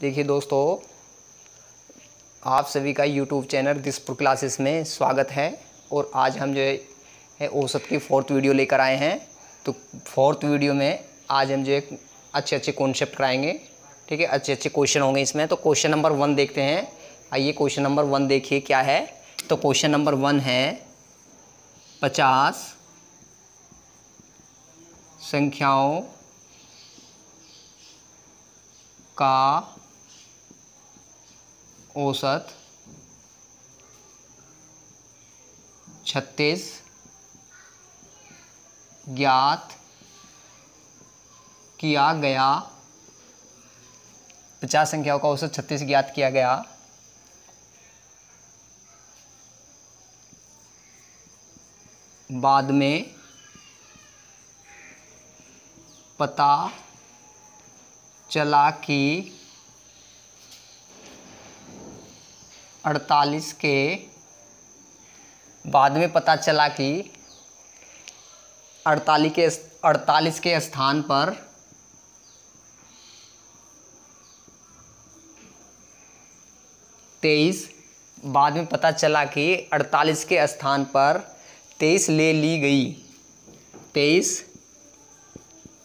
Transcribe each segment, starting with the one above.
देखिए दोस्तों, आप सभी का YouTube चैनल दिसपुर क्लासेस में स्वागत है। और आज हम जो है औसत की 4th वीडियो लेकर आए हैं। तो 4th वीडियो में आज हम जो एक अच्छे कॉन्सेप्ट कराएंगे। ठीक है, अच्छे क्वेश्चन होंगे इसमें। तो क्वेश्चन नंबर 1 देखते हैं। आइए क्वेश्चन नंबर 1 देखिए क्या है। तो क्वेश्चन नंबर 1 है 50 संख्याओं का औसत 36 ज्ञात किया गया। 50 संख्याओं का औसत 36 ज्ञात किया गया। बाद में पता चला कि 48 के बाद में पता चला कि 48 के स्थान पर 23 बाद में पता चला कि 48 के स्थान पर 23 ले ली गई। 23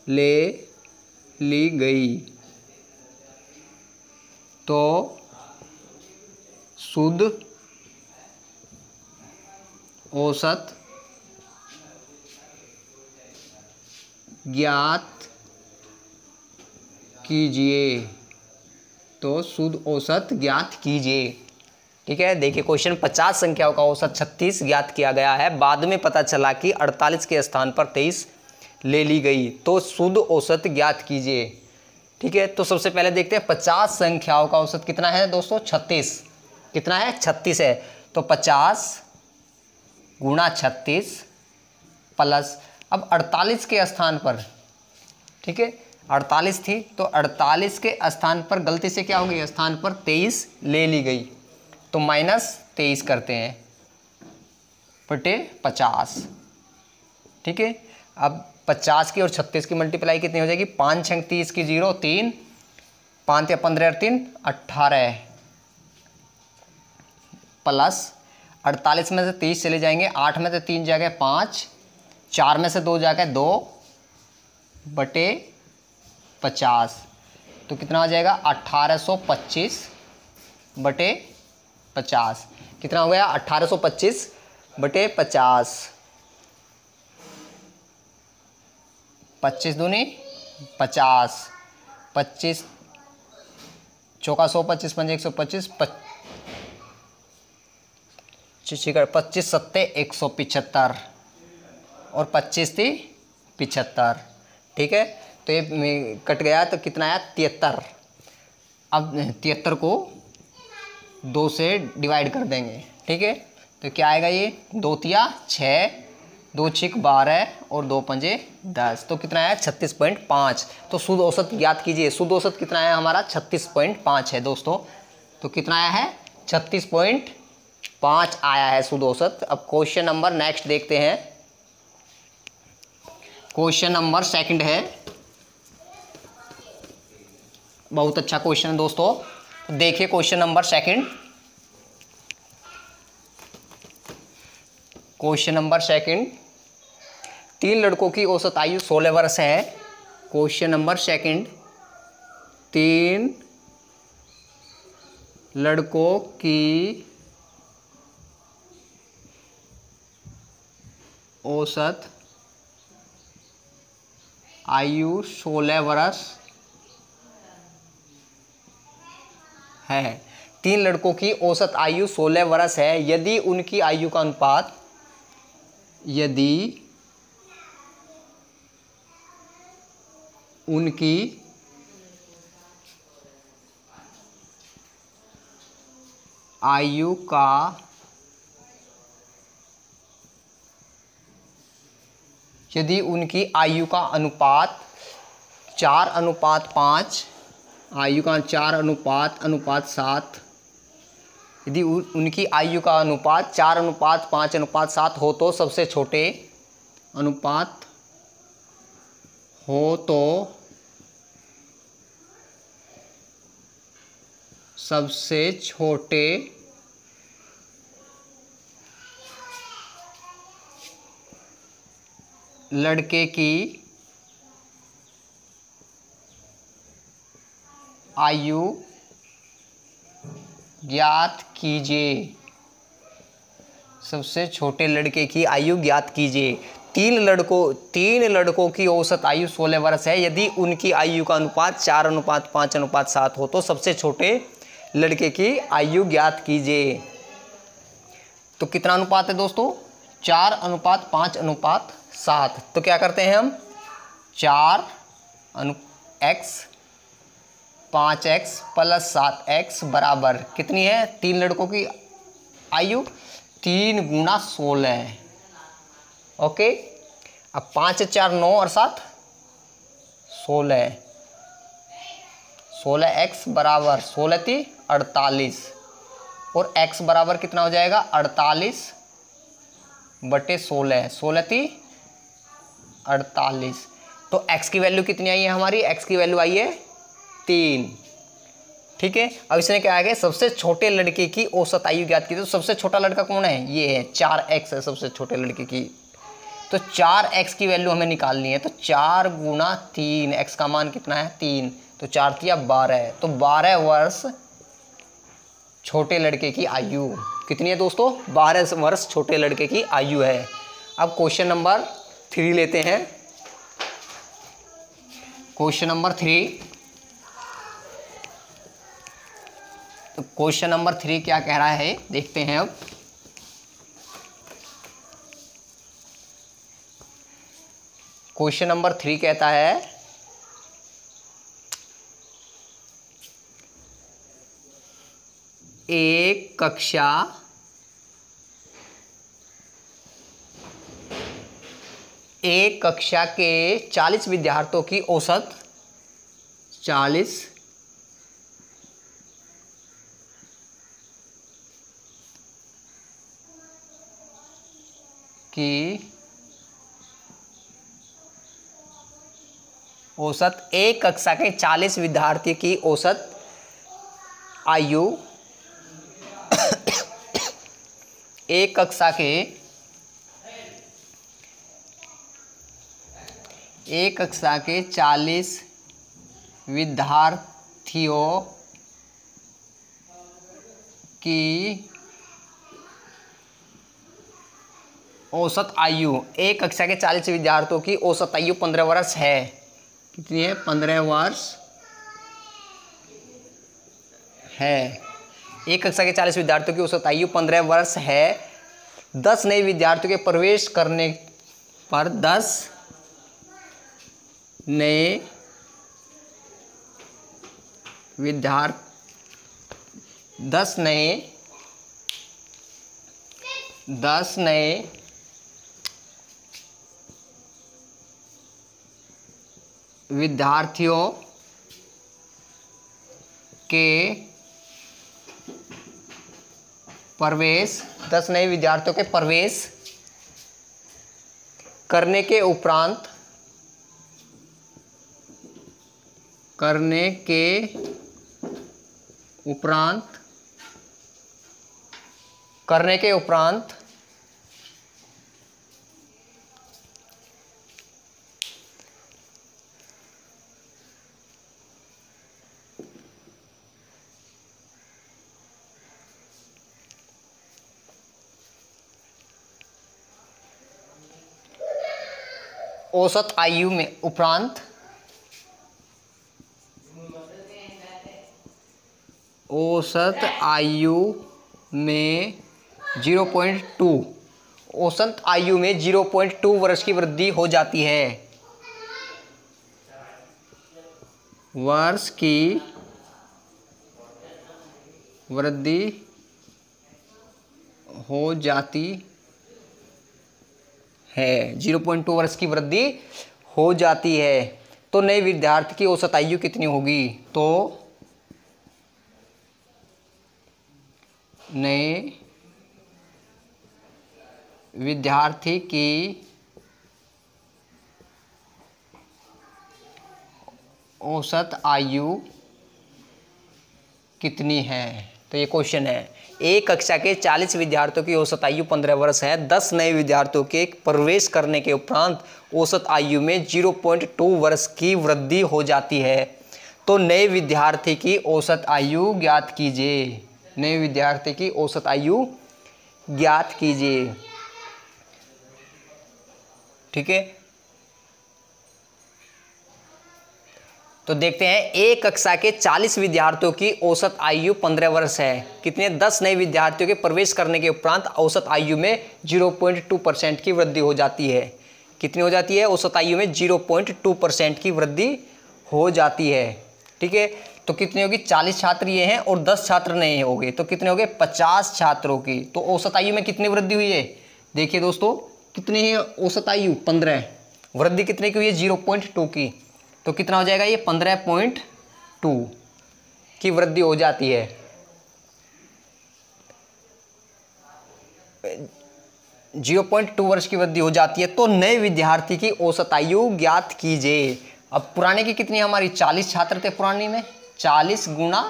ले ली गई तो शुद्ध औसत ज्ञात कीजिए। तो शुद्ध औसत ज्ञात कीजिए। ठीक है, देखिए क्वेश्चन 50 संख्याओं का औसत 36 ज्ञात किया गया है। बाद में पता चला कि 48 के स्थान पर 23 ले ली गई तो शुद्ध औसत ज्ञात कीजिए। ठीक है, तो सबसे पहले देखते हैं 50 संख्याओं का औसत कितना है दोस्तों, 36। कितना है, 36 है। तो 50 गुणा 36 प्लस, अब 48 के स्थान पर, ठीक है 48 थी तो 48 के स्थान पर गलती से क्या हो गई, स्थान पर 23 ले ली गई तो -23 करते हैं बटे 50। ठीक है, अब 50 की और 36 की मल्टीप्लाई कितनी हो जाएगी, 5 6 30 की 0 3 5 या 15 3 18 प्लस 48 में से 30 चले जाएंगे, 8 में से 3 जाएगा 5, 4 में से 2 जाएगा 2 बटे 50। तो कितना हो जाएगा 1825 बटे 50। कितना हो गया 1825 बटे 50। 25 दूनी 50, 25 चौका 100, 25 पंजे 125, 25 सत्ते 175 और 25 थी 75। ठीक है, तो ये कट गया तो कितना आया 73। अब 73 को 2 से डिवाइड कर देंगे। ठीक है, तो क्या आएगा, ये 2 तिया 6, 2 छिक 12 और 2 पंजे 10। तो कितना आया 36.5। तो शुद्ध औसत ज्ञात कीजिए। शुद्ध औसत कितना आया हमारा 36.5 है दोस्तों। तो कितना आया है 36.5 आया है शुद्ध औसत। अब क्वेश्चन नंबर नेक्स्ट देखते हैं। क्वेश्चन नंबर 2 है, बहुत अच्छा क्वेश्चन है दोस्तों। देखिए क्वेश्चन नंबर 2। क्वेश्चन नंबर 2, 3 लड़कों की औसत आयु 16 वर्ष है। क्वेश्चन नंबर 2, 3 लड़कों की औसत आयु 16 वर्ष है। 3 लड़कों की औसत आयु 16 वर्ष है। यदि उनकी आयु का अनुपात, यदि उनकी आयु का अनुपात 4:5, आयु का 4:7, यदि उनकी आयु का अनुपात 4:5:7 हो तो सबसे छोटे अनुपात हो तो सबसे छोटे लड़के की आयु ज्ञात कीजिए। सबसे छोटे लड़के की आयु ज्ञात कीजिए। तीन लड़कों की औसत आयु 16 वर्ष है। यदि उनकी आयु का अनुपात 4:5:7 हो तो सबसे छोटे लड़के की आयु ज्ञात कीजिए। तो कितना अनुपात है दोस्तों? 4:5:7। तो क्या करते हैं हम? 4x 5x + 7x बराबर कितनी है? तीन लड़कों की आयु 3 × 16। ओके, अब 5 4 9 और 7 16। 16x बराबर 16 × 48 और x बराबर कितना हो जाएगा? 48/16। 16 × 48। तो x की वैल्यू कितनी आई है हमारी? x की वैल्यू आई है 3। ठीक है, अब इसने क्या आ गया? सबसे छोटे लड़के की औसत आयु ज्ञात की। तो सबसे छोटा लड़का कौन है? ये है, 4x है सबसे छोटे लड़के की। तो 4x की वैल्यू हमें निकालनी है। तो 4 × 3, x का मान कितना है? 3। तो 4 × 12। तो 12 वर्ष छोटे लड़के की आयु कितनी है दोस्तों? 12 वर्ष छोटे लड़के की आयु है। अब क्वेश्चन नंबर 3 लेते हैं। Question number 3। तो क्वेश्चन नंबर 3 क्या कह रहा है देखते हैं अब। क्वेश्चन नंबर 3 कहता है एक कक्षा के 40 विद्यार्थियों की औसत 40 की औसत, एक कक्षा के 40 विद्यार्थी की औसत आयु एक कक्षा के 40 विद्यार्थियों की औसत आयु, एक कक्षा के 40 विद्यार्थियों की औसत आयु 15 वर्ष है। कितनी है? 15 वर्ष है। एक कक्षा के 40 विद्यार्थियों की औसत आयु 15 वर्ष है। 10 नए विद्यार्थियों के प्रवेश करने पर 10 नए विद्यार्थियों के प्रवेश 10 नए विद्यार्थियों के प्रवेश करने के उपरांत औसत आयु में औसत आयु में 0.2 औसत आयु में 0.2 वर्ष की वृद्धि हो जाती है। वर्ष की वृद्धि हो जाती है। 0.2 वर्ष की वृद्धि हो जाती है। तो नए विद्यार्थी की औसत आयु कितनी होगी? तो नए विद्यार्थी की औसत आयु कितनी है? तो ये क्वेश्चन है। एक कक्षा के 40 विद्यार्थियों की औसत आयु 15 वर्ष है। 10 नए विद्यार्थियों के प्रवेश करने के उपरांत औसत आयु में 0.2 वर्ष की वृद्धि हो जाती है। तो नए विद्यार्थी की औसत आयु ज्ञात कीजिए। नए विद्यार्थी की औसत आयु ज्ञात कीजिए। ठीक है, तो देखते हैं। एक कक्षा के 40 विद्यार्थियों की औसत आयु 15 वर्ष है। कितने? 10 नए विद्यार्थियों के प्रवेश करने के उपरांत औसत आयु में 0.2% की वृद्धि हो जाती है। कितनी हो जाती है? औसत आयु में 0.2% की वृद्धि हो जाती है। ठीक है, तो कितने होगी? 40 छात्र ये हैं और 10 छात्र नए हो गए, तो कितने हो गए? 50 छात्रों की। तो औसत आयु में कितनी वृद्धि हुई है? देखिए दोस्तों, कितनी है औसत आयु? 15। वृद्धि कितने की हुई है? 0.2 की। तो कितना हो जाएगा? ये 15.2 की वृद्धि हो जाती है। 0.2 वर्ष की वृद्धि हो जाती है। तो नए विद्यार्थी की औसत आयु ज्ञात कीजिए। अब पुराने की कितनी? हमारी 40 छात्र थे पुरानी में। 40 गुणा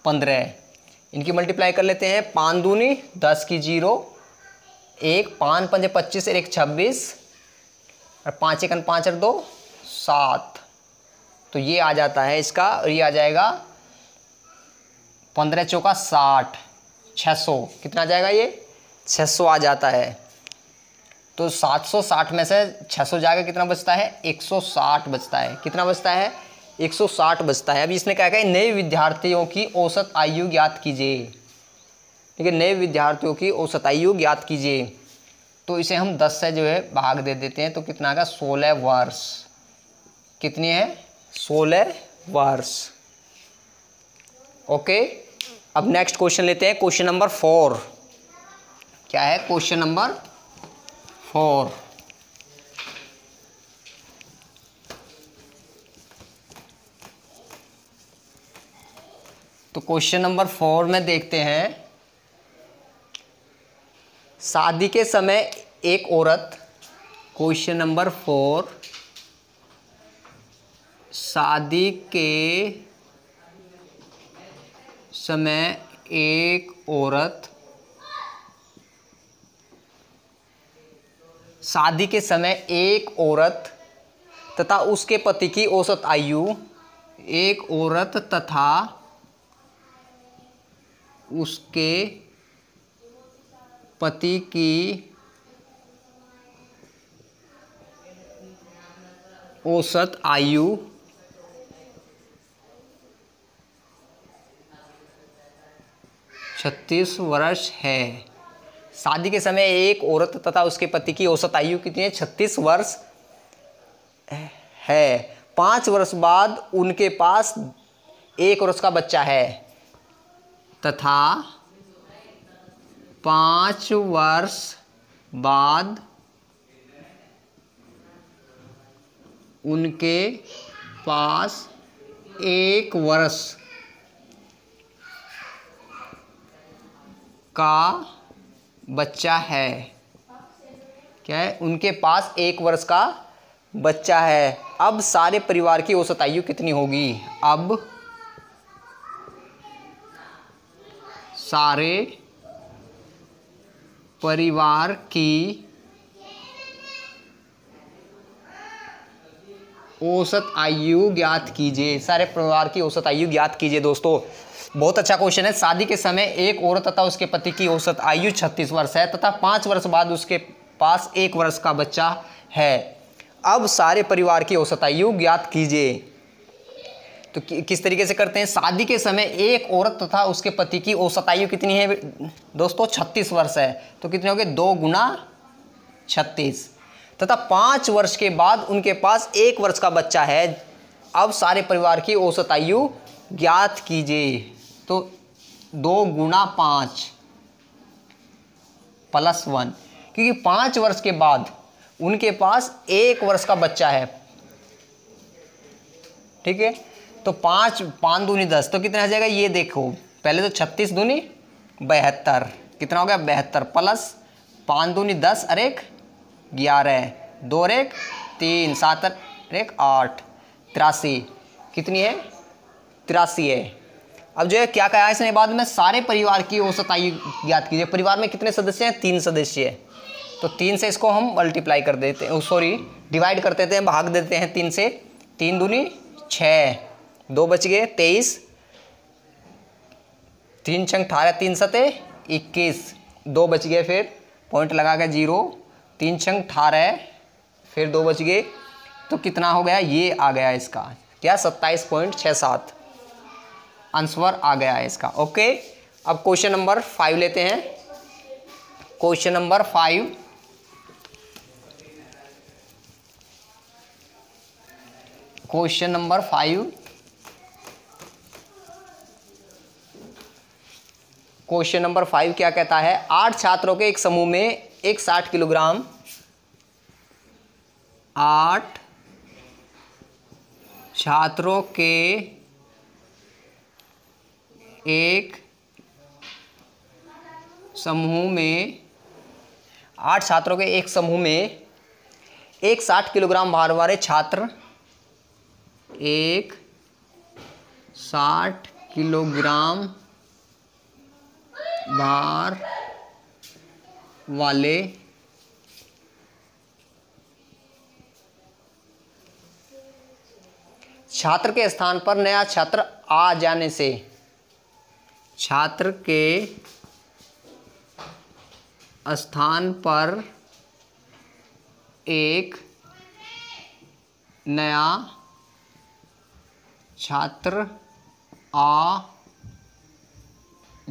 15, इनकी मल्टीप्लाई कर लेते हैं। 5 दूनी 10 की 0, 1 5 5 25 और 1 26 और 5 1 5 और 2 7। तो ये आ जाता है इसका, और ये आ जाएगा 15 चौका 60, 600। कितना आ जाएगा? ये 600 आ जाता है। तो 760 में से 600 जाकर कितना बचता है? 160 बचता है। कितना बचता है? 160 बचता है। अभी इसने क्या कहा? नए विद्यार्थियों की औसत आयु ज्ञात कीजिए। ठीक है, नए विद्यार्थियों की औसत आयु ज्ञात कीजिए। तो इसे हम 10 से जो है भाग दे देते हैं, तो कितना आएगा? 16 वर्ष। कितनी है? 16 वर्ष। ओके, अब नेक्स्ट क्वेश्चन लेते हैं। क्वेश्चन नंबर 4 क्या है? Question number 4। तो क्वेश्चन नंबर 4 में देखते हैं। शादी के समय एक औरत। क्वेश्चन नंबर 4, शादी के समय एक औरत। शादी के समय एक औरत तथा उसके पति की औसत आयु। एक औरत तथा उसके पति की औसत आयु 36 वर्ष है। शादी के समय एक औरत तथा उसके पति की औसत आयु कितनी है? 36 वर्ष है। 5 वर्ष बाद उनके पास 1 वर्ष का बच्चा है तथा 5 वर्ष बाद उनके पास 1 वर्ष का बच्चा है। क्या है? उनके पास 1 वर्ष का बच्चा है। अब सारे परिवार की औसत आयु कितनी होगी? अब सारे परिवार की औसत आयु ज्ञात कीजिए। सारे परिवार की औसत आयु ज्ञात कीजिए। दोस्तों, बहुत अच्छा क्वेश्चन है। शादी के समय एक औरत तथा उसके पति की औसत आयु 36 वर्ष है तथा 5 वर्ष बाद उसके पास 1 वर्ष का बच्चा है। अब सारे परिवार की औसत आयु ज्ञात कीजिए। तो किस तरीके से करते हैं? शादी के समय एक औरत तथा उसके पति की औसत आयु कितनी है दोस्तों? 36 वर्ष है। तो कितने हो गए? 2 गुना 36 तथा 5 वर्ष के बाद उनके पास 1 वर्ष का बच्चा है। अब सारे परिवार की औसत आयु ज्ञात कीजिए। तो 2 गुना 5 प्लस 1, क्योंकि 5 वर्ष के बाद उनके पास 1 वर्ष का बच्चा है। ठीक है, तो 5 दूनी 10, तो कितना आ जाएगा? ये देखो, पहले तो 36 दूनी 72, कितना हो गया? 72 प्लस 5 दूनी 10 और 1 11, 2 और 1 3, 7 और 1 8, 83। कितनी है? 83 है। अब जो है क्या कहा है इसने बाद में, सारे परिवार की औसत आयु ज्ञात कीजिए। परिवार में कितने सदस्य हैं? 3 सदस्य है, तो 3 से इसको हम मल्टीप्लाई कर देते हैं, सॉरी डिवाइड कर देते हैं, भाग देते हैं 3 से। 3 दूनी 6, 2 बच गए 23, 3 छंग 18, 3 सते 21, 2 बच गए, फिर पॉइंट लगा के 0, 3 छंग 18, फिर 2 बच गए, तो कितना हो गया? ये आ गया इसका क्या? 27.67 आंसर आ गया है इसका। ओके, अब क्वेश्चन नंबर 5 लेते हैं। Question number 5, question number 5, question number 5 क्या कहता है? 8 छात्रों के एक समूह में एक 60 किलोग्राम, 8 छात्रों के एक समूह में, 8 छात्रों के एक समूह में एक 60 किलोग्राम भार वाले छात्र, एक 60 किलोग्राम भार वाले छात्र के स्थान पर नया छात्र आ जाने से, छात्र के स्थान पर एक नया छात्र आ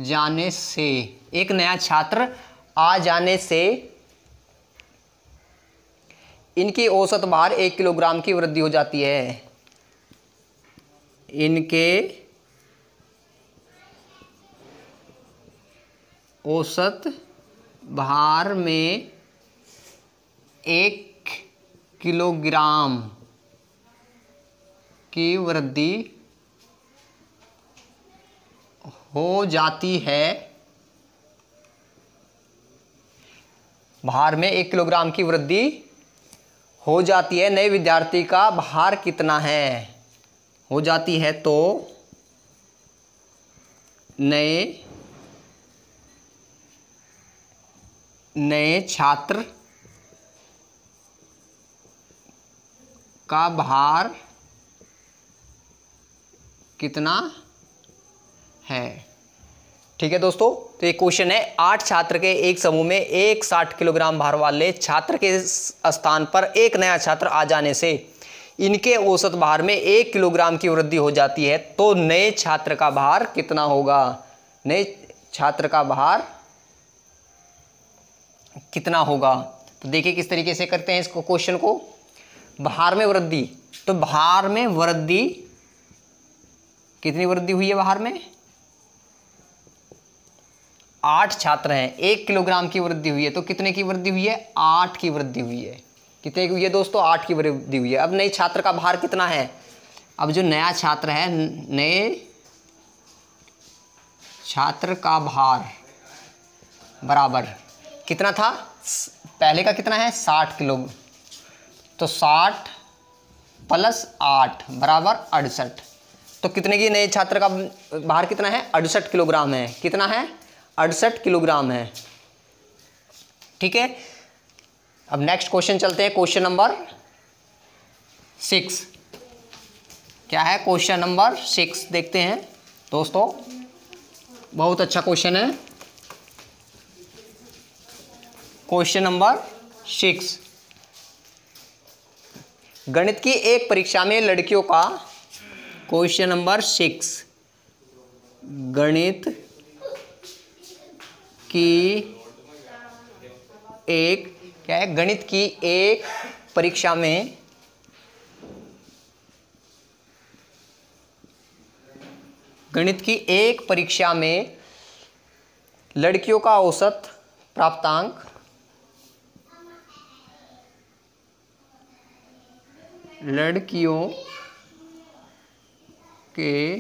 जाने से, एक नया छात्र आ जाने से इनकी औसत भार 1 किलोग्राम की वृद्धि हो जाती है। इनके औसत भार में 1 किलोग्राम की वृद्धि हो जाती है। भार में 1 किलोग्राम की वृद्धि हो जाती है। नए विद्यार्थी का भार कितना है? हो जाती है तो नए छात्र का भार कितना है? ठीक है दोस्तों, तो ये क्वेश्चन है 8 छात्र के एक समूह में एक 60 किलोग्राम भार वाले छात्र के स्थान पर एक नया छात्र आ जाने से इनके औसत भार में 1 किलोग्राम की वृद्धि हो जाती है, तो नए छात्र का भार कितना होगा? नए छात्र का भार कितना होगा? तो देखिए किस तरीके से करते हैं इसको, क्वेश्चन को। भार में वृद्धि, तो भार में वृद्धि कितनी वृद्धि हुई है? भार में 8 छात्र हैं, 1 किलोग्राम की वृद्धि हुई है, तो कितने की वृद्धि हुई है? 8 की वृद्धि हुई है। कितने की हुई है दोस्तों? 8 की वृद्धि हुई है। अब नए छात्र का भार कितना है? अब जो नया छात्र है, नए छात्र का भार बराबर कितना था? पहले का कितना है? 60 किलो, तो 60 प्लस 8 बराबर 68। तो कितने की नए छात्र का भार कितना है? 68 किलोग्राम है। कितना है? 68 किलोग्राम है। ठीक है, अब नेक्स्ट क्वेश्चन चलते हैं। क्वेश्चन नंबर 6 क्या है? क्वेश्चन नंबर 6 देखते हैं दोस्तों, बहुत अच्छा क्वेश्चन है। क्वेश्चन नंबर 6, गणित की एक परीक्षा में लड़कियों का, क्वेश्चन नंबर 6, गणित की एक, क्या है? गणित की एक परीक्षा में गणित की एक परीक्षा में लड़कियों का औसत प्राप्तांक लड़कियों के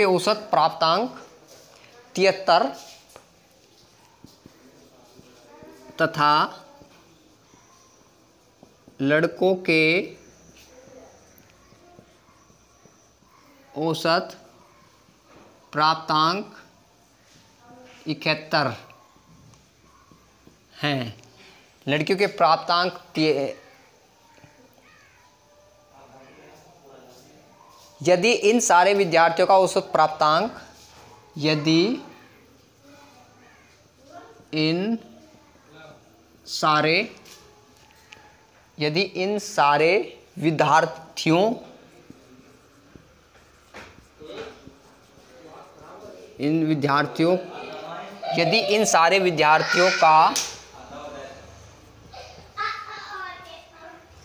औसत प्राप्तांक 73 तथा लड़कों के औसत प्राप्तांक 71 हैं। लड़कियों के प्राप्तांक यदि इन सारे विद्यार्थियों का औसत प्राप्तांक यदि इन सारे विद्यार्थियों का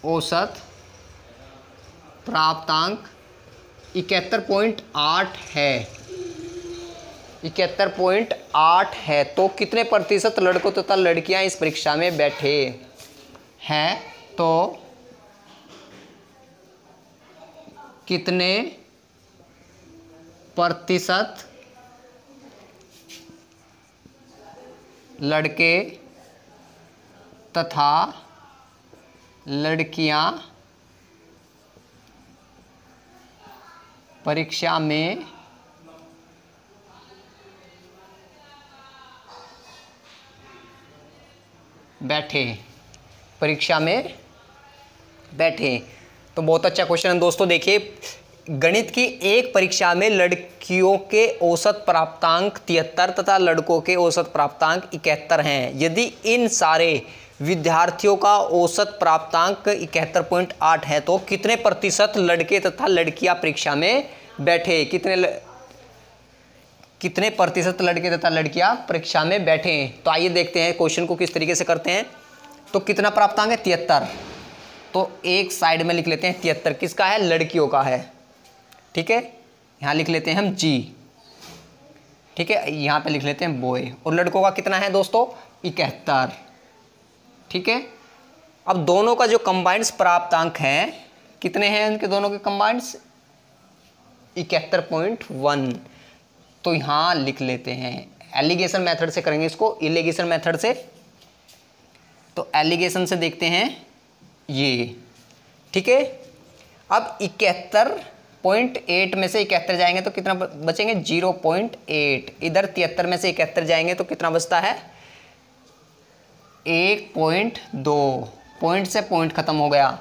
औसत प्राप्तांक 71.8 है, 71.8 है, तो कितने प्रतिशत लड़कों तथा लड़कियां इस परीक्षा में बैठे हैं? तो कितने प्रतिशत लड़के तथा लड़कियां परीक्षा में बैठे। तो बहुत अच्छा क्वेश्चन है दोस्तों। देखिए, गणित की एक परीक्षा में लड़कियों के औसत प्राप्तांक 73 तथा लड़कों के औसत प्राप्तांक 71 हैं। यदि इन सारे विद्यार्थियों का औसत प्राप्तांक 71.8 है तो कितने प्रतिशत लड़के तथा लड़कियां परीक्षा में बैठे? कितने प्रतिशत लड़के तथा लड़कियां परीक्षा में बैठे? तो आइए देखते हैं क्वेश्चन को किस तरीके से करते हैं। तो कितना प्राप्तांक है? 73। तो एक साइड में लिख लेते हैं 73 किसका है? लड़कियों का है। ठीक है, यहाँ लिख लेते हैं हम जी। ठीक है, यहाँ पे लिख लेते हैं बॉय। और लड़कों का कितना है दोस्तों? 71। ठीक है, अब दोनों का जो कंबाइंड्स प्राप्तांक हैं कितने हैं? इनके दोनों के कंबाइंड्स 71.1। तो यहाँ लिख लेते हैं, एलिगेशन मेथड से करेंगे इसको, इलिगेशन मेथड से। तो एलिगेशन से देखते हैं ये। ठीक है, अब 71.8 में से 71 जाएंगे तो कितना बचेंगे? 0.8। इधर 73 में से 71 जाएंगे तो कितना बचता है? 1.2। पॉइंट से पॉइंट खत्म हो गया।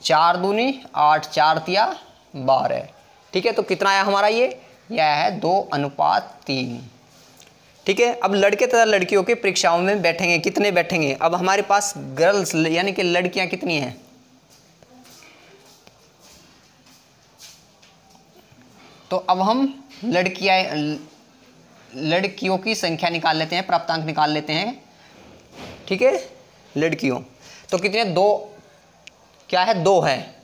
4 दूनी 8, 4 तिया 12। ठीक है, तो कितना आया हमारा? ये आया है 2:3। ठीक है, अब लड़के तथा लड़कियों के परीक्षाओं में बैठेंगे, कितने बैठेंगे? अब हमारे पास गर्ल्स यानी कि लड़कियां कितनी हैं? तो अब हम लड़कियों की संख्या निकाल लेते हैं, प्राप्तांक निकाल लेते हैं। ठीक है, लड़कियों तो कितने? 2 क्या है? 2 है।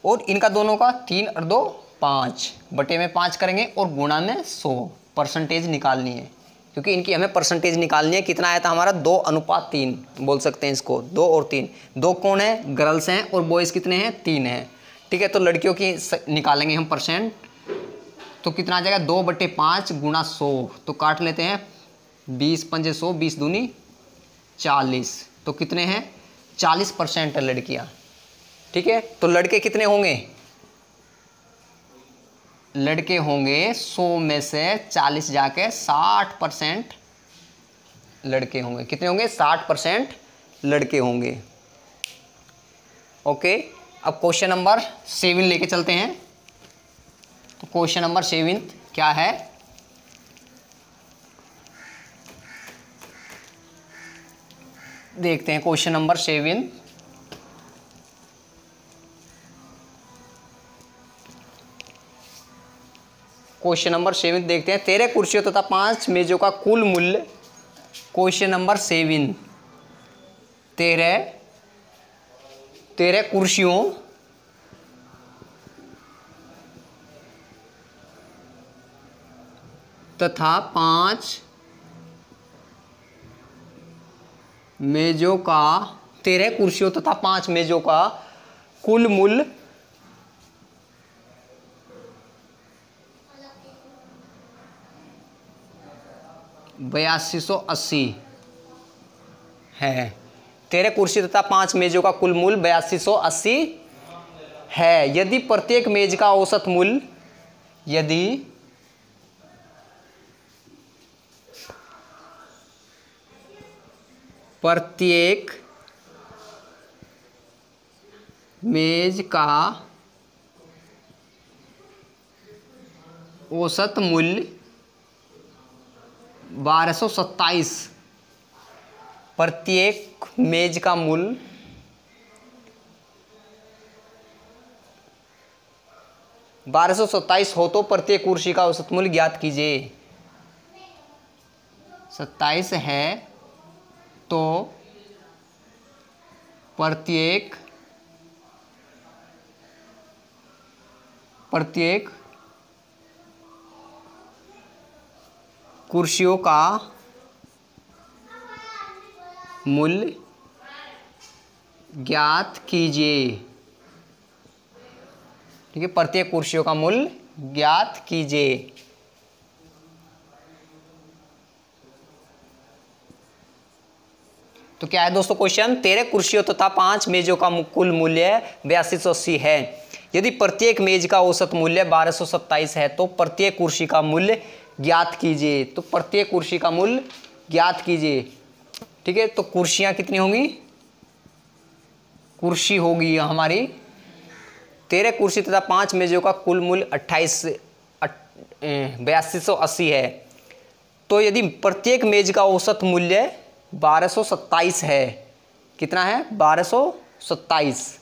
और इनका दोनों का 3 और 2 5 बटे में 5 करेंगे और गुणा में 100 परसेंटेज निकालनी है, क्योंकि इनकी हमें परसेंटेज निकालनी है। कितना आया था हमारा? 2:3 बोल सकते हैं इसको, 2 और 3। 2 कौन है? गर्ल्स हैं। और बॉयज़ कितने हैं? 3 हैं। ठीक है, तो लड़कियों की निकालेंगे हम परसेंट। तो कितना आ जाएगा? 2/5 गुणा 100। तो काट लेते हैं, 20 पंजे 100, 20 दूनी 40। तो कितने हैं? 40% है लड़कियां। ठीक है, तो लड़के कितने होंगे? लड़के होंगे 100 में से 40 जाके 60% लड़के होंगे। कितने होंगे? 60% लड़के होंगे। ओके, अब क्वेश्चन नंबर 7 लेके चलते हैं। तो क्वेश्चन नंबर 7 क्या है? देखते हैं क्वेश्चन नंबर 7। क्वेश्चन नंबर 7 देखते हैं। 13 कुर्सियों तथा 5 मेजों का कुल मूल्य। क्वेश्चन नंबर 7, 13 कुर्सियों तथा 5 मेजों का 13 कुर्सियों तथा 5 मेजों का कुल मूल्य 8280 है। 13 कुर्सी तथा 5 मेजों का कुल मूल्य 8280 है। यदि प्रत्येक मेज का औसत मूल्य, यदि प्रत्येक मेज का औसत मूल्य 1227, प्रत्येक मेज का मूल्य 1227 हो तो प्रत्येक कुर्सी का औसत मूल्य ज्ञात कीजिए। 27 है तो प्रत्येक कुर्सियों का मूल्य ज्ञात कीजिए। ठीक है, प्रत्येक कुर्सियों का मूल्य ज्ञात कीजिए। तो क्या है दोस्तों क्वेश्चन, 13 कुर्सियों तथा 5 मेजों का कुल मूल्य 8280 है। यदि प्रत्येक मेज का औसत मूल्य 1227 है तो प्रत्येक कुर्सी का मूल्य ज्ञात कीजिए। तो प्रत्येक कुर्सी का मूल्य ज्ञात कीजिए। ठीक है, तो कुर्सियां कितनी होंगी, कुर्सी होगी हमारी 13 कुर्सी तथा 5 मेजों का कुल मूल्य 8280 है। तो यदि प्रत्येक मेज का औसत मूल्य 1227 है, कितना है 1227,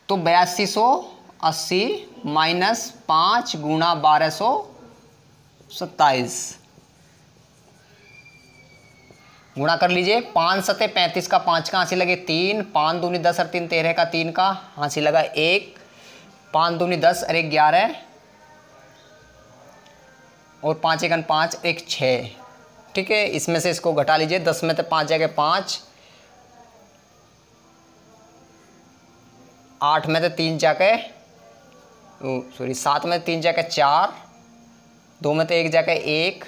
तो 8280 माइनस 5 गुणा 1227 गुणा कर लीजिए। 5 सते 35 का 5 का हांसी लगे 3, 5 दूनी 10 और 3 13 का 3 का हांसी लगा 1, 5 दूनी 10 और 1 11 और 5 1 5 1 6। ठीक है, इसमें से इसको घटा लीजिए। 10 में से 5 जाके 5, 8 में से 3 जाके 7 में 3 जाके 4, 2 में तो 1 जाके 1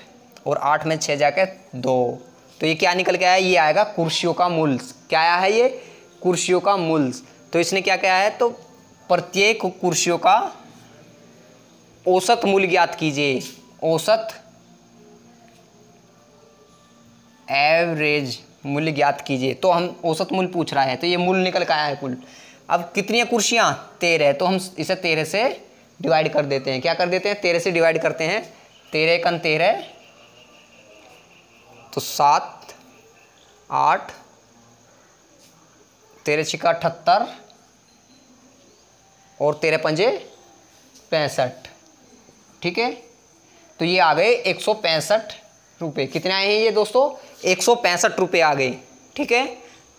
और 8 में 6 जाके 2। तो ये क्या निकल के आया, ये आएगा कुर्सियों का मूल्य। क्या आया है ये, कुर्सियों का मूल्य। तो इसने क्या क्या है, तो प्रत्येक कुर्सियों का औसत मूल्य ज्ञात कीजिए। औसत एवरेज मूल्य ज्ञात कीजिए। तो हम औसत मूल्य पूछ रहा है, तो ये मूल्य निकल के आया है कुल। अब कितनी कुर्सियां, 13 है, तो हम इसे 13 से डिवाइड कर देते हैं। क्या कर देते हैं, 13 से डिवाइड करते हैं। 13 × 13 तो 7 8, 13 × 78 और 13 × 5 65। ठीक है, तो ये आ गए 165 रुपये। कितने आए हैं ये दोस्तों, 165 रुपये आ गए। ठीक है,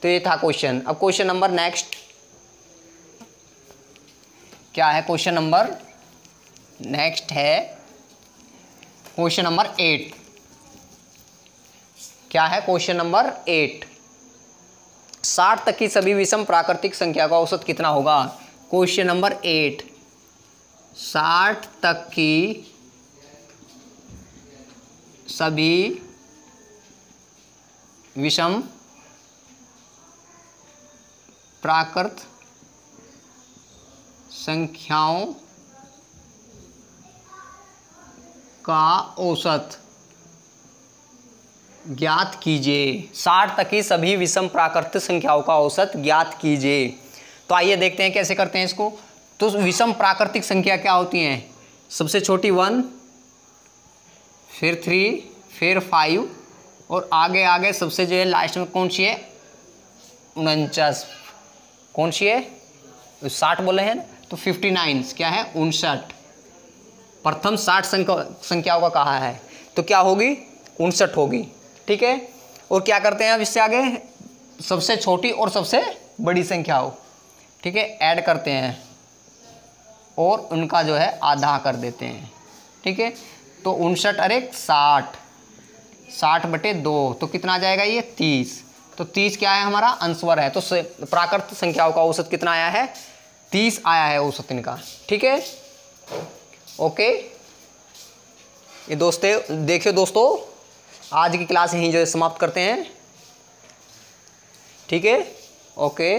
तो ये था क्वेश्चन। अब क्वेश्चन नंबर नेक्स्ट क्या है, क्वेश्चन नंबर नेक्स्ट है क्वेश्चन नंबर 8। क्या है क्वेश्चन नंबर 8, 60 तक की सभी विषम प्राकृतिक संख्या का औसत कितना होगा। क्वेश्चन नंबर 8, 60 तक की सभी विषम प्राकृत संख्याओं का औसत ज्ञात कीजिए। 60 तक की सभी विषम प्राकृतिक संख्याओं का औसत ज्ञात कीजिए। तो आइए देखते हैं कैसे करते हैं इसको। तो विषम प्राकृतिक संख्या क्या होती हैं, सबसे छोटी 1, फिर 3, फिर 5 और आगे आगे सबसे जो है लास्ट में कौन सी है, 49। कौन सी है, 60 बोले हैं ना, तो 59 क्या है, 59। प्रथम 60 संख्याओं का कहा है, तो क्या होगी, 59 होगी। ठीक है, और क्या करते हैं अब इससे आगे, सबसे छोटी और सबसे बड़ी संख्याओं, ठीक है, ऐड करते हैं और उनका जो है आधा कर देते हैं। ठीक है, तो 59 और 1 60, 60/2 तो कितना आ जाएगा ये 30। तो 30 क्या है हमारा अंशवर है। तो प्राकृत संख्याओं का औसत कितना आया है, 30 आया है औसत इनका। ठीक है, ओके। ये दोस्तों देखिए दोस्तों, आज की क्लास यहीं जो है समाप्त करते हैं। ठीक है, ओके।